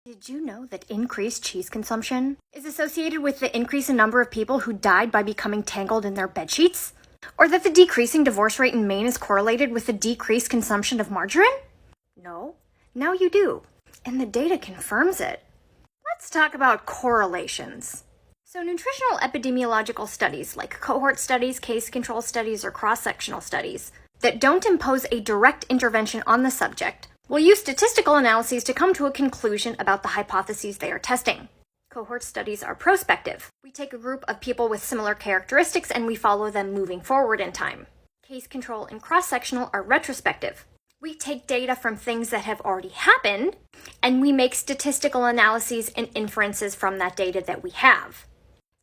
Did you know that increased cheese consumption is associated with the increase in number of people who died by becoming tangled in their bedsheets? Or that the decreasing divorce rate in Maine is correlated with the decreased consumption of margarine? No, now you do, and the data confirms it. Let's talk about correlations. So nutritional epidemiological studies, like cohort studies, case control studies, or cross-sectional studies, that don't impose a direct intervention on the subject, will use statistical analyses to come to a conclusion about the hypotheses they are testing. Cohort studies are prospective. We take a group of people with similar characteristics and we follow them moving forward in time. Case control and cross-sectional are retrospective. We take data from things that have already happened, and we make statistical analyses and inferences from that data that we have.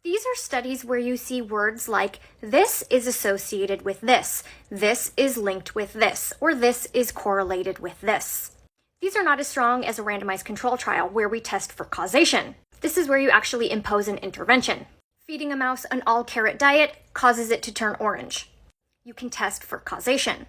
These are studies where you see words like, this is associated with this is linked with this, or this is correlated with this. These are not as strong as a randomized control trial where we test for causation. This is where you actually impose an intervention. Feeding a mouse an all-carrot diet causes it to turn orange. You can test for causation.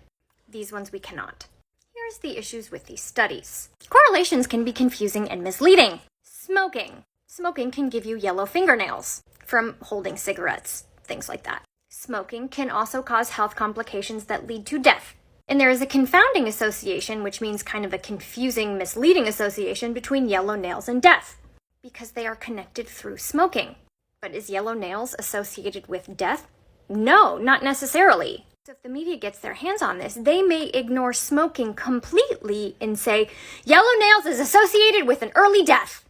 These ones we cannot. Here's the issues with these studies. Correlations can be confusing and misleading. Smoking. Smoking can give you yellow fingernails from holding cigarettes, things like that. Smoking can also cause health complications that lead to death. And there is a confounding association, which means kind of a confusing, misleading association between yellow nails and death, because they are connected through smoking. But is yellow nails associated with death? No, not necessarily. So if the media gets their hands on this, they may ignore smoking completely and say, yellow nails is associated with an early death.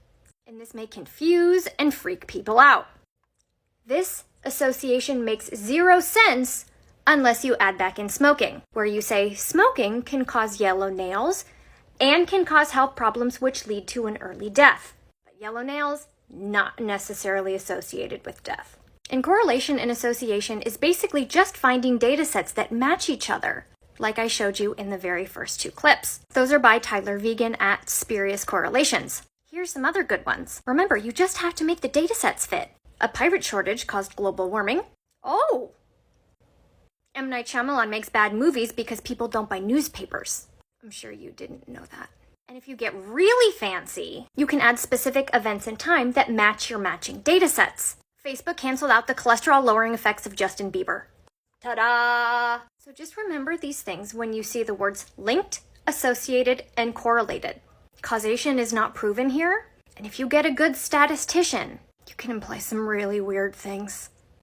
And this may confuse and freak people out. This association makes zero sense unless you add back in smoking, where you say smoking can cause yellow nails and can cause health problems which lead to an early death. But yellow nails, not necessarily associated with death. And correlation and association is basically just finding data sets that match each other, like I showed you in the very first two clips. Those are by Tyler Vegan at Spurious Correlations. Here's some other good ones. Remember, you just have to make the data sets fit. A pirate shortage caused global warming. Oh! M. Night Shyamalan makes bad movies because people don't buy newspapers. I'm sure you didn't know that. And if you get really fancy, you can add specific events in time that match your matching data sets. Facebook canceled out the cholesterol-lowering effects of Justin Bieber. Ta-da! So just remember these things when you see the words linked, associated, and correlated. Causation is not proven here, and if you get a good statistician, you can imply some really weird things.